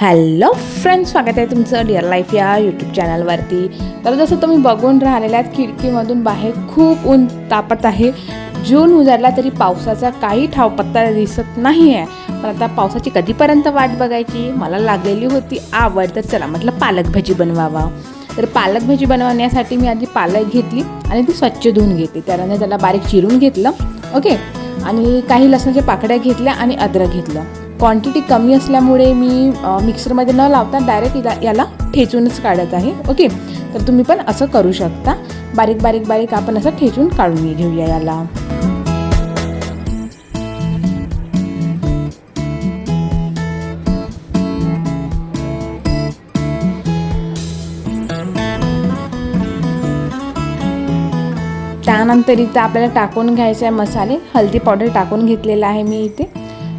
Hello friends, स्वागत आहे तुमचं डिअर लाईफ या यूट्यूब चॅनलवरती. तर जसं तुम्ही बघून राहिलेल्या आहेत, खिडकीमधून बाहेर खूप ऊन तापत आहे. जून उजाडला तरी पावसाचा काही ठावपत्ता दिसत नाही आहे. पण आता पावसाची कधीपर्यंत वाट बघायची? मला लागलेली होती आवड, तर चला म्हटलं पालक भाजी बनवावा. तर पालक भाजी बनवण्यासाठी मी आधी पालक घेतली आणि ती स्वच्छ धुवून घेतली. त्यानंतर त्याला बारीक चिरून घेतलं, ओके. आणि काही लसणाच्या पाकळ्या घेतल्या आणि अद्रक घेतलं. क्वांटिटी कमी असल्यामुळे मी मिक्सरमध्ये न लावता डायरेक्ट याला ठेचूनच काढत आहे, ओके. तर तुम्ही पण असं करू शकता. बारीक बारीक बारीक आपण असं ठेचून काढून घेऊया याला. त्यानंतर इथं आपल्याला टाकून घ्यायचे आहे मसाले. हळदी पावडर टाकून घेतलेला आहे मी इथे,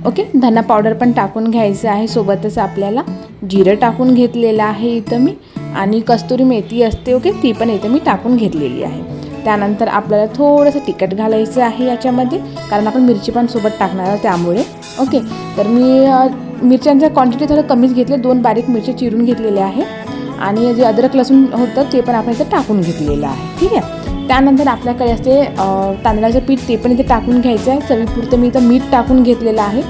ओके. धना पावडर पण टाकून घ्यायचं आहे. सोबतच आपल्याला जिरं टाकून घेतलेलं आहे इथं मी, आणि कस्तुरी मेथी असते, ओके, ती पण इथं मी टाकून घेतलेली आहे. त्यानंतर आपल्याला थोडंसं तिखट घालायचं आहे याच्यामध्ये, कारण आपण मिरची पण सोबत टाकणार आहे त्यामुळे, ओके. तर मी मिरच्यांचा क्वांटिटी थोडं कमीच घेतले. 2 बारीक मिरच्या चिरून घेतलेल्या आहे आणि जे अद्रक लसूण होतं ते पण आपण इथं टाकून घेतलेलं आहे, ठीक आहे. त्यानंतर आपल्याकडे असते तांदळाचं पीठ, ते पण इथे टाकून घ्यायचं आहे. चवीपुरतं मी इथं मीठ टाकून घेतलेलं आहे.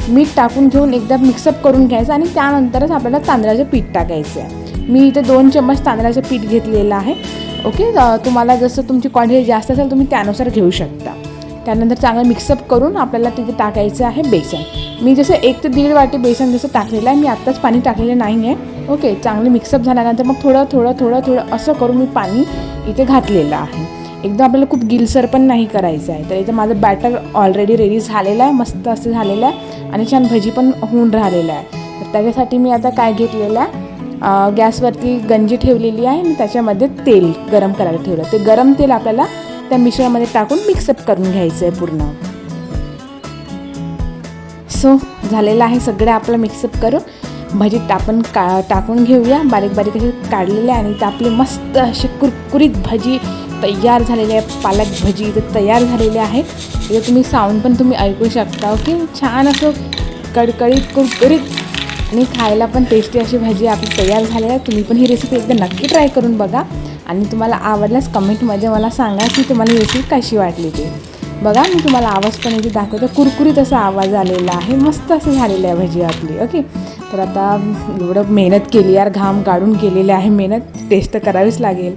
मीठ टाकून घेऊन एकदा मिक्सअप करून घ्यायचं आणि त्यानंतरच आपल्याला तांदळाचं पीठ टाकायचं आहे. मी इथे 2 चम्मच तांदळाचं पीठ घेतलेलं आहे, ओके. तुम्हाला जसं तुमची क्वांटिटी जास्त असेल तुम्ही त्यानुसार घेऊ शकता. त्यानंतर चांगलं मिक्सअप करून आपल्याला तिथे टाकायचं आहे बेसन. मी जसं 1 ते 1.5 वाटी बेसन जसं टाकलेलं आहे. मी आत्ताच पाणी टाकलेलं नाही आहे, ओके. चांगलं मिक्सअप झाल्यानंतर मग थोडं थोडं थोडं थोडं असं करून मी पाणी इथे घातलेलं आहे. एकदम आपल्याला खूप गिलसर पण नाही करायचं आहे. तर इथं माझं बॅटर ऑलरेडी रेडी झालेलं आहे, मस्त असं झालेलं आहे आणि छान भजी पण होऊन राहिलेलं आहे. तर त्याच्यासाठी मी आता काय घेतलेलं आहे, गॅसवरती गंजी ठेवलेली आहे आणि त्याच्यामध्ये तेल गरम करायला ठेवलं. ते गरम तेल आपल्याला त्या मिश्रणामध्ये टाकून मिक्सअप करून घ्यायचं आहे पूर्ण. सो झालेलं आहे सगळं आपलं मिक्सअप करून भजीत आपण टाकून घेऊया. बारीक बारीक असे काढलेले आहे आणि ते आपले मस्त असे कुरकुरीत भजी तयार झालेले आहे. पालक भजी इथे तयार झालेले आहे. इथे तुम्ही साऊंड पण तुम्ही ऐकू शकता, ओके. छान असं कडकडीत कुरकुरीत आणि खायला पण टेस्टी अशी भजी आपली तयार झालेली आहे. तुम्ही पण ही रेसिपी एकदा नक्की ट्राय करून बघा आणि तुम्हाला आवडल्यास कमेंटमध्ये मला सांगा की तुम्हाला ही रेसिपी कशी वाटली ते. बघा, मी तुम्हाला आवाज पण इथे दाखवते. कुरकुरीत असा आवाज आलेला आहे. मस्त असं झालेलं आहे भजी आपली, ओके. तर आता एवढं मेहनत केली यार, घाम काढून केलेली आहे मेहनत, टेस्ट तर करावीच लागेल.